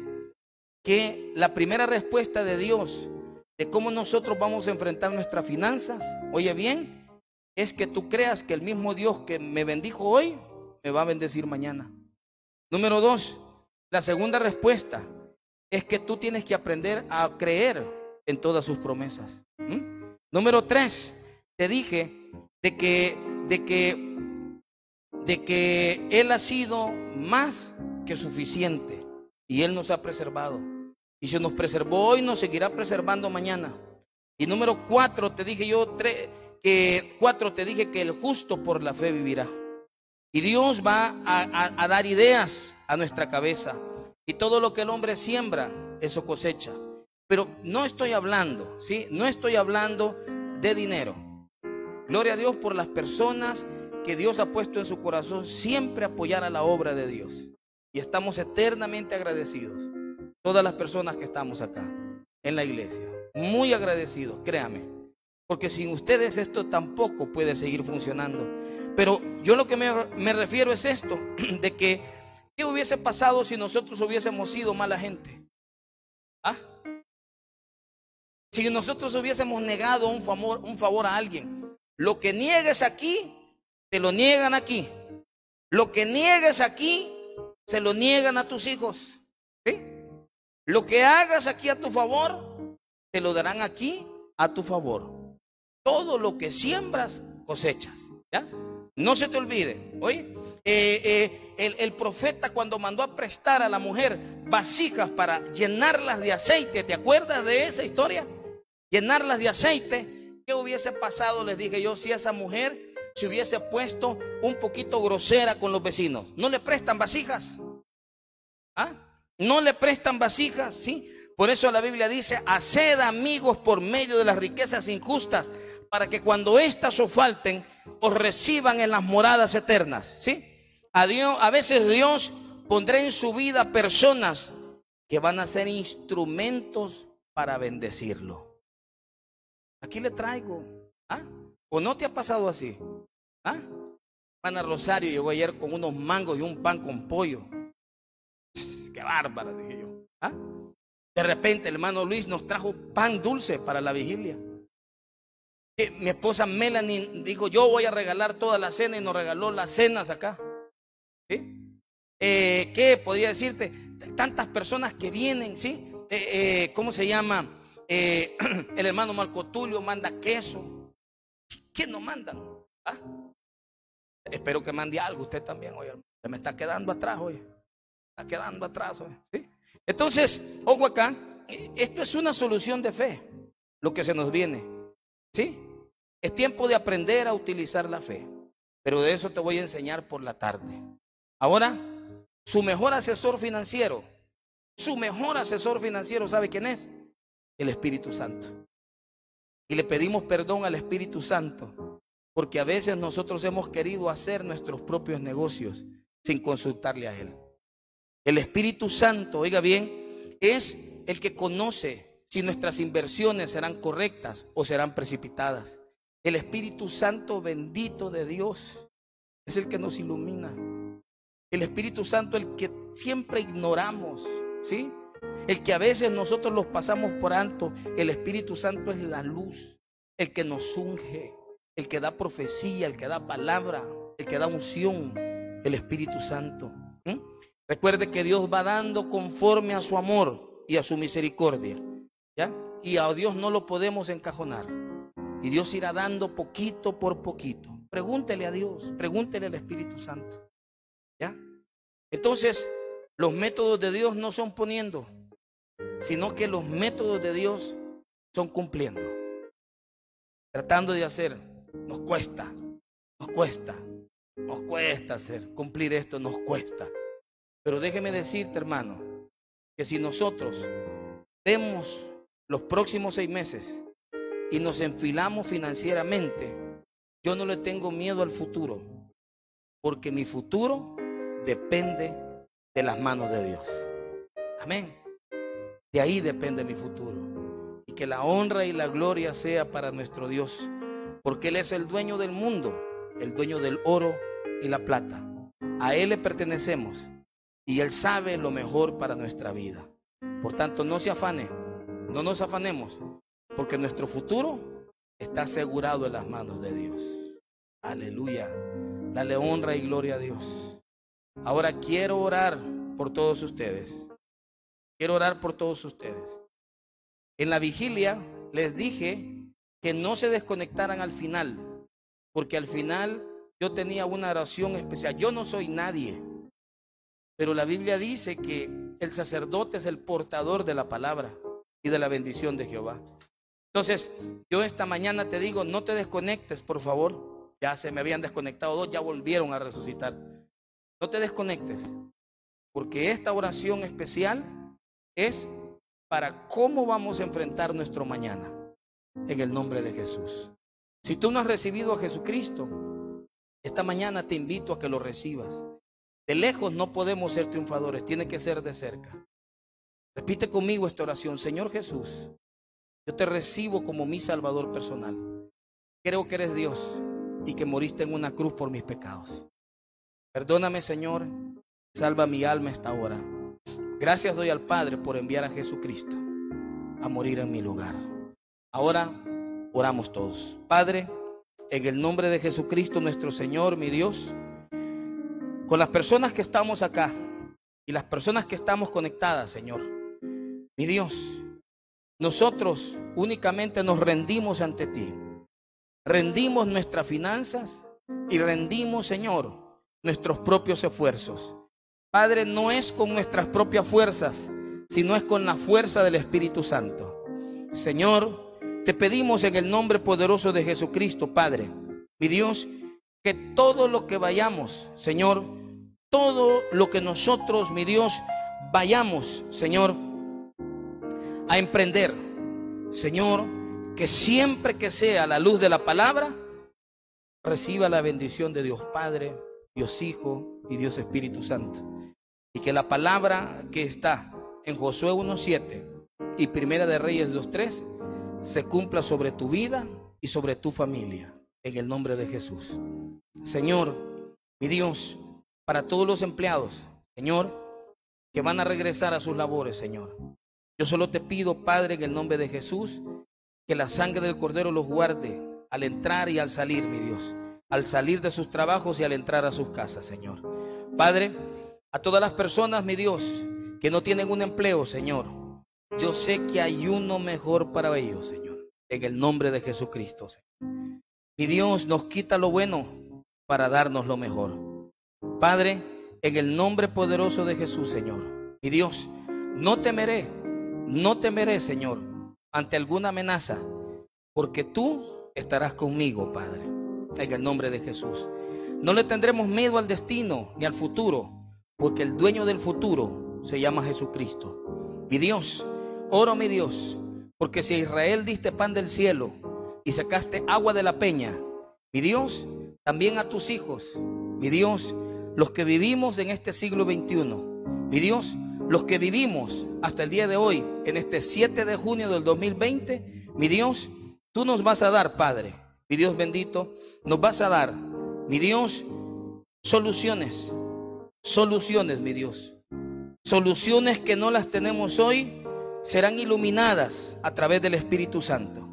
que la primera respuesta de Dios de cómo nosotros vamos a enfrentar nuestras finanzas, oye bien, es que tú creas que el mismo Dios que me bendijo hoy me va a bendecir mañana. Número 2, la segunda respuesta es que tú tienes que aprender a creer en todas sus promesas. Número 3, te dije de que Él ha sido más que suficiente y Él nos ha preservado. Y si nos preservó hoy, nos seguirá preservando mañana. Y número 4, te dije que el justo por la fe vivirá. Y Dios va a dar ideas a nuestra cabeza. Y todo lo que el hombre siembra, eso cosecha. Pero no estoy hablando, ¿sí? No estoy hablando de dinero. Gloria a Dios por las personas que Dios ha puesto en su corazón siempre apoyar a la obra de Dios. Y estamos eternamente agradecidos. Todas las personas que estamos acá en la iglesia. Muy agradecidos, créame. Porque sin ustedes esto tampoco puede seguir funcionando. Pero yo lo que me refiero es esto, de que ¿qué hubiese pasado si nosotros hubiésemos sido mala gente? Si nosotros hubiésemos negado un favor a alguien. Lo que niegues aquí, te lo niegan aquí. Lo que niegues aquí, se lo niegan a tus hijos. ¿Sí? Lo que hagas aquí a tu favor, te lo darán aquí a tu favor. Todo lo que siembras, cosechas. ¿Ya? No se te olvide. Oye, el profeta cuando mandó a prestar a la mujer vasijas para llenarlas de aceite, ¿te acuerdas de esa historia? Llenarlas de aceite. ¿Qué hubiese pasado? Les dije yo, si esa mujer se hubiese puesto un poquito grosera con los vecinos. No le prestan vasijas. No le prestan vasijas, ¿sí? Por eso la Biblia dice, haced amigos por medio de las riquezas injustas, para que cuando éstas os falten, os reciban en las moradas eternas, ¿sí? A veces Dios pondrá en su vida personas que van a ser instrumentos para bendecirlo. Aquí le traigo. ¿O no te ha pasado así? Hermana Rosario llegó ayer con unos mangos y un pan con pollo. Qué bárbara, dije yo. ¿Ah? De repente el hermano Luis nos trajo pan dulce para la vigilia. Mi esposa Melanie dijo, yo voy a regalar toda la cena, y nos regaló las cenas acá. ¿Sí? ¿Qué podría decirte? Tantas personas que vienen, ¿sí? ¿Cómo se llama? El hermano Marco Tulio manda queso. ¿Qué nos mandan? ¿Ah? Espero que mande algo usted también, oye. Se me está quedando atrás, oye. Está quedando atrás, oye. ¿Sí? Entonces, ojo acá, esto es una solución de fe, lo que se nos viene. ¿Sí? Es tiempo de aprender a utilizar la fe, pero de eso te voy a enseñar por la tarde. Ahora, su mejor asesor financiero, ¿sabe quién es? El Espíritu Santo. Y le pedimos perdón al Espíritu Santo, porque a veces nosotros hemos querido hacer nuestros propios negocios sin consultarle a Él. El Espíritu Santo, oiga bien, es el que conoce si nuestras inversiones serán correctas o serán precipitadas. El Espíritu Santo bendito de Dios es el que nos ilumina. El Espíritu Santo, el que siempre ignoramos, ¿sí? El que a veces nosotros los pasamos por alto. El Espíritu Santo es la luz, el que nos unge, el que da profecía, el que da palabra, el que da unción. El Espíritu Santo. Recuerde que Dios va dando conforme a su amor y a su misericordia, ¿ya? Y a Dios no lo podemos encajonar. Y Dios irá dando poquito por poquito. Pregúntele a Dios, pregúntele al Espíritu Santo, ¿ya? Entonces, los métodos de Dios no son poniendo, sino que los métodos de Dios son cumpliendo. Tratando de hacer, nos cuesta hacer, cumplir esto nos cuesta. Pero déjeme decirte, hermano, que si nosotros vemos los próximos 6 meses y nos enfilamos financieramente, yo no le tengo miedo al futuro, porque mi futuro depende de las manos de Dios. Amén. De ahí depende mi futuro. Y que la honra y la gloria sea para nuestro Dios, porque Él es el dueño del mundo, el dueño del oro y la plata. A Él le pertenecemos y Él sabe lo mejor para nuestra vida. Por tanto, no se afane, no nos afanemos, porque nuestro futuro está asegurado en las manos de Dios. Aleluya. Dale honra y gloria a Dios. Ahora quiero orar por todos ustedes. Quiero orar por todos ustedes. En la vigilia les dije que no se desconectaran al final, porque al final yo tenía una oración especial. Yo no soy nadie, pero la Biblia dice que el sacerdote es el portador de la palabra y de la bendición de Jehová. Entonces, yo esta mañana te digo, no te desconectes, por favor. Ya se me habían desconectado 2, ya volvieron a resucitar. No te desconectes, porque esta oración especial es para cómo vamos a enfrentar nuestro mañana, en el nombre de Jesús. Si tú no has recibido a Jesucristo, esta mañana te invito a que lo recibas. De lejos no podemos ser triunfadores, tiene que ser de cerca. Repite conmigo esta oración. Señor Jesús, yo te recibo como mi Salvador personal. Creo que eres Dios y que moriste en una cruz por mis pecados. Perdóname, Señor, salva mi alma esta hora. Gracias doy al Padre por enviar a Jesucristo a morir en mi lugar. Ahora oramos todos. Padre, en el nombre de Jesucristo nuestro Señor, mi Dios, con las personas que estamos acá y las personas que estamos conectadas, Señor, mi Dios, nosotros únicamente nos rendimos ante ti. Rendimos nuestras finanzas y rendimos, Señor, nuestros propios esfuerzos. Padre, no es con nuestras propias fuerzas, sino es con la fuerza del Espíritu Santo. Señor, te pedimos en el nombre poderoso de Jesucristo, Padre, mi Dios, que todo lo que vayamos, Señor, todo lo que nosotros, mi Dios, vayamos, Señor, a emprender, Señor, que siempre que sea la luz de la palabra, reciba la bendición de Dios Padre, Dios Hijo y Dios Espíritu Santo. Y que la palabra que está en Josué 1:7 y Primera de Reyes 2:3 se cumpla sobre tu vida y sobre tu familia, en el nombre de Jesús. Señor, Mi Dios, para todos los empleados, Señor, que van a regresar a sus labores, Señor. Yo solo te pido, Padre, en el nombre de Jesús, que la sangre del Cordero los guarde al entrar y al salir, mi Dios, al salir de sus trabajos y al entrar a sus casas, Señor. Padre, a todas las personas, mi Dios, que no tienen un empleo, Señor, yo sé que hay uno mejor para ellos, Señor, en el nombre de Jesucristo, Señor. Mi Dios nos quita lo bueno para darnos lo mejor. Padre, en el nombre poderoso de Jesús, Señor, mi Dios, no temeré, Señor, ante alguna amenaza, porque tú estarás conmigo, Padre, en el nombre de Jesús. No le tendremos miedo al destino ni al futuro, porque el dueño del futuro se llama Jesucristo. Mi Dios, oro, mi Dios, porque si a Israel diste pan del cielo y sacaste agua de la peña, mi Dios, también a tus hijos, mi Dios, los que vivimos en este siglo XXI, mi Dios, los que vivimos hasta el día de hoy, en este 7 de junio del 2020, mi Dios, tú nos vas a dar, Padre, mi Dios bendito, nos vas a dar, mi Dios, soluciones, mi Dios. Soluciones que no las tenemos hoy serán iluminadas a través del Espíritu Santo.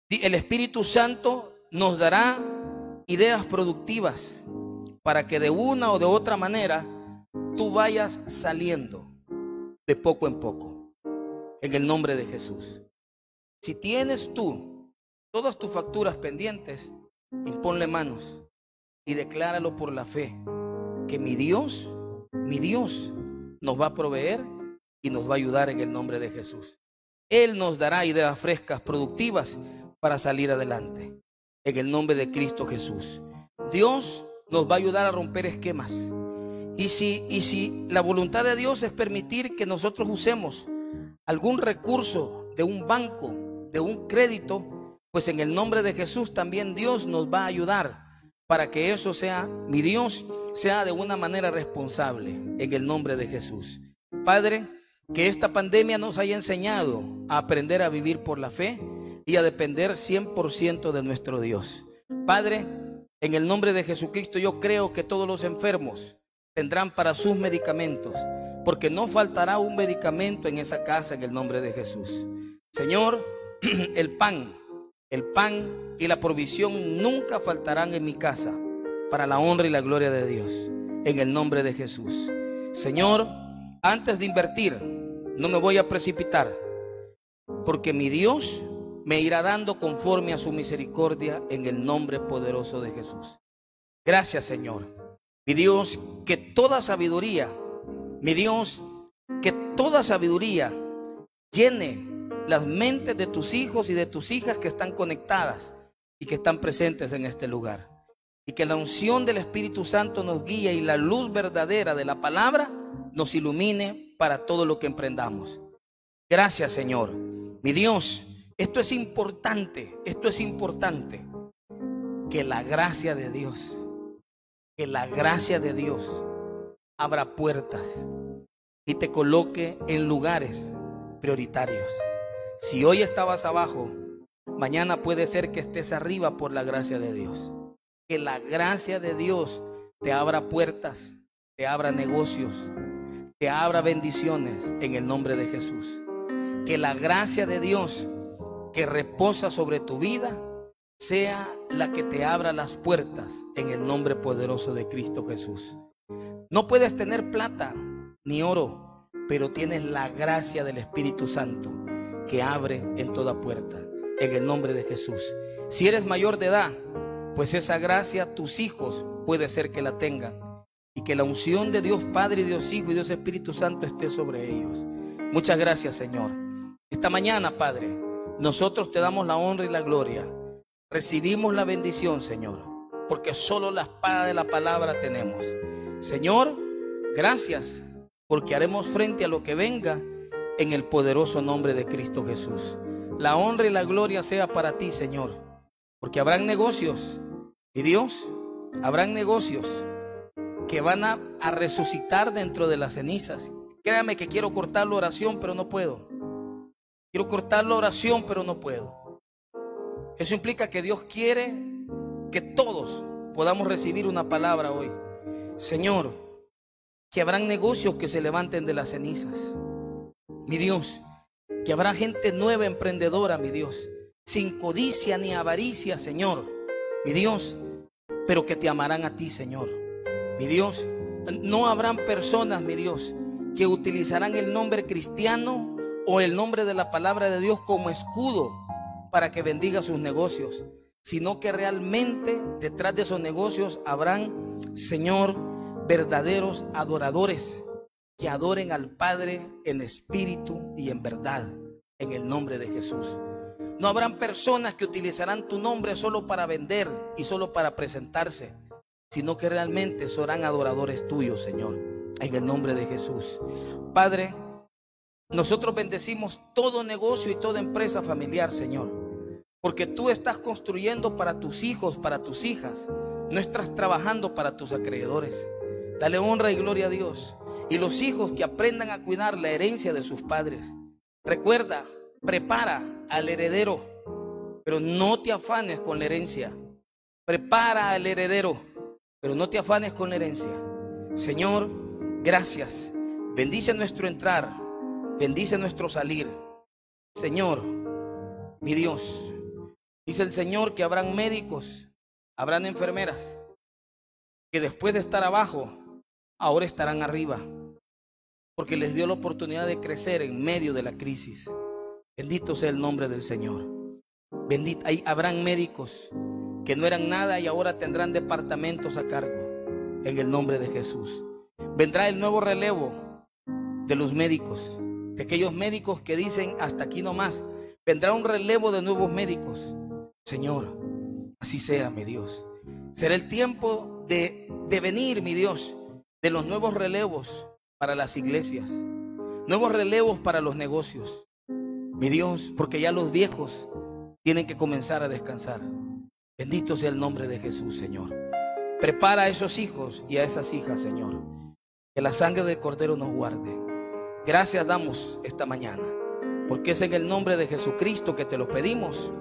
El Espíritu Santo nos dará ideas productivas para que de una o de otra manera tú vayas saliendo de poco en poco, en el nombre de Jesús. Si tienes tú todas tus facturas pendientes, imponle manos y decláralo por la fe, que mi Dios nos va a proveer y nos va a ayudar en el nombre de Jesús. Él nos dará ideas frescas, productivas para salir adelante, en el nombre de Cristo Jesús. Dios nos va a ayudar a romper esquemas. Y si la voluntad de Dios es permitir que nosotros usemos algún recurso de un banco, de un crédito, pues en el nombre de Jesús también Dios nos va a ayudar para que eso sea, mi Dios, sea de una manera responsable, en el nombre de Jesús. Padre, que esta pandemia nos haya enseñado a aprender a vivir por la fe y a depender 100% de nuestro Dios. Padre, en el nombre de Jesucristo, yo creo que todos los enfermos tendrán para sus medicamentos, porque no faltará un medicamento en esa casa en el nombre de Jesús. Señor, el pan y la provisión nunca faltarán en mi casa, para la honra y la gloria de Dios, en el nombre de Jesús. Señor, antes de invertir, no me voy a precipitar, porque mi Dios me irá dando conforme a su misericordia, en el nombre poderoso de Jesús. Gracias, Señor. Mi Dios, que toda sabiduría, mi Dios, que toda sabiduría llene las mentes de tus hijos y de tus hijas que están conectadas y que están presentes en este lugar. Y que la unción del Espíritu Santo nos guíe y la luz verdadera de la palabra nos ilumine para todo lo que emprendamos. Gracias, Señor. Mi Dios, esto es importante, que la gracia de Dios, abra puertas y te coloque en lugares prioritarios. Si hoy estabas abajo, mañana puede ser que estés arriba por la gracia de Dios. Que la gracia de Dios te abra puertas, te abra negocios, te abra bendiciones en el nombre de Jesús. Que la gracia de Dios que reposa sobre tu vida sea la que te abra las puertas en el nombre poderoso de Cristo Jesús. No puedes tener plata ni oro, pero tienes la gracia del Espíritu Santo que abre en toda puerta, en el nombre de Jesús. Si eres mayor de edad, pues esa gracia tus hijos puede ser que la tengan, y que la unción de Dios Padre y Dios Hijo y Dios Espíritu Santo esté sobre ellos. Muchas gracias, Señor. Esta mañana, Padre, nosotros te damos la honra y la gloria. Recibimos la bendición, Señor, porque solo la espada de la palabra tenemos. Señor, gracias, porque haremos frente a lo que venga en el poderoso nombre de Cristo Jesús. La honra y la gloria sea para ti, Señor, porque habrán negocios, y Dios, habrán negocios que van a resucitar dentro de las cenizas. Créame que quiero cortar la oración, pero no puedo. Quiero cortar la oración, pero no puedo. Eso implica que Dios quiere que todos podamos recibir una palabra hoy. Señor, que habrán negocios que se levanten de las cenizas. Mi Dios, que habrá gente nueva emprendedora, mi Dios, sin codicia ni avaricia, Señor, mi Dios, pero que te amarán a ti, Señor. Mi Dios, no habrán personas, mi Dios, que utilizarán el nombre cristiano o el nombre de la palabra de Dios como escudo para que bendiga sus negocios, sino que realmente detrás de esos negocios habrán, Señor, verdaderos adoradores que adoren al Padre en espíritu y en verdad, en el nombre de Jesús. No habrán personas que utilizarán tu nombre solo para vender y solo para presentarse, sino que realmente serán adoradores tuyos, Señor, en el nombre de Jesús. Padre, nosotros bendecimos todo negocio y toda empresa familiar, Señor, porque tú estás construyendo para tus hijos, para tus hijas, no estás trabajando para tus acreedores. Dale honra y gloria a Dios. Y los hijos que aprendan a cuidar la herencia de sus padres. Recuerda, prepara al heredero, pero no te afanes con la herencia. Prepara al heredero, pero no te afanes con la herencia. Señor, gracias. Bendice nuestro entrar, bendice nuestro salir. Señor, mi Dios, dice el Señor que habrán médicos, habrán enfermeras, que después de estar abajo, ahora estarán arriba, porque les dio la oportunidad de crecer en medio de la crisis. Bendito sea el nombre del Señor. Bendito, ahí habrán médicos que no eran nada y ahora tendrán departamentos a cargo, en el nombre de Jesús. Vendrá el nuevo relevo de los médicos, de aquellos médicos que dicen hasta aquí nomás. Vendrá un relevo de nuevos médicos. Señor, así sea, mi Dios. Será el tiempo de venir, mi Dios, de los nuevos relevos para las iglesias, nuevos relevos para los negocios, mi Dios, porque ya los viejos tienen que comenzar a descansar. Bendito sea el nombre de Jesús, Señor. Prepara a esos hijos y a esas hijas, Señor, que la sangre del Cordero nos guarde. Gracias damos esta mañana, porque es en el nombre de Jesucristo que te lo pedimos.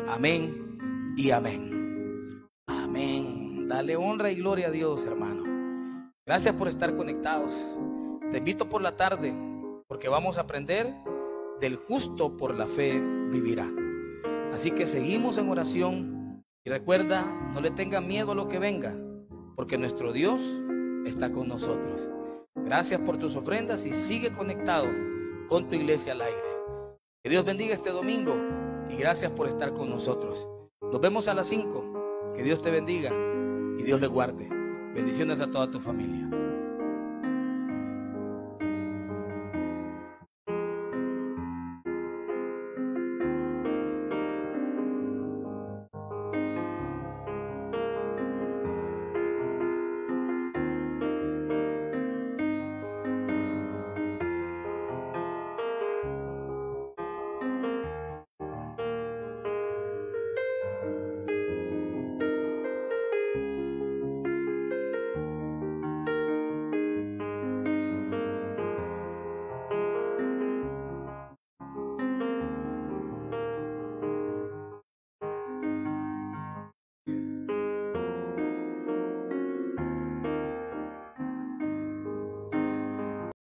Amén y amén. Amén. Dale honra y gloria a Dios, hermano. Gracias por estar conectados. Te invito por la tarde, porque vamos a aprender del justo por la fe vivirá. Así que seguimos en oración y recuerda, no le tengan miedo a lo que venga, porque nuestro Dios está con nosotros. Gracias por tus ofrendas y sigue conectado con tu iglesia al aire. Que Dios bendiga este domingo y gracias por estar con nosotros. Nos vemos a las 5. Que Dios te bendiga y Dios le guarde. Bendiciones a toda tu familia.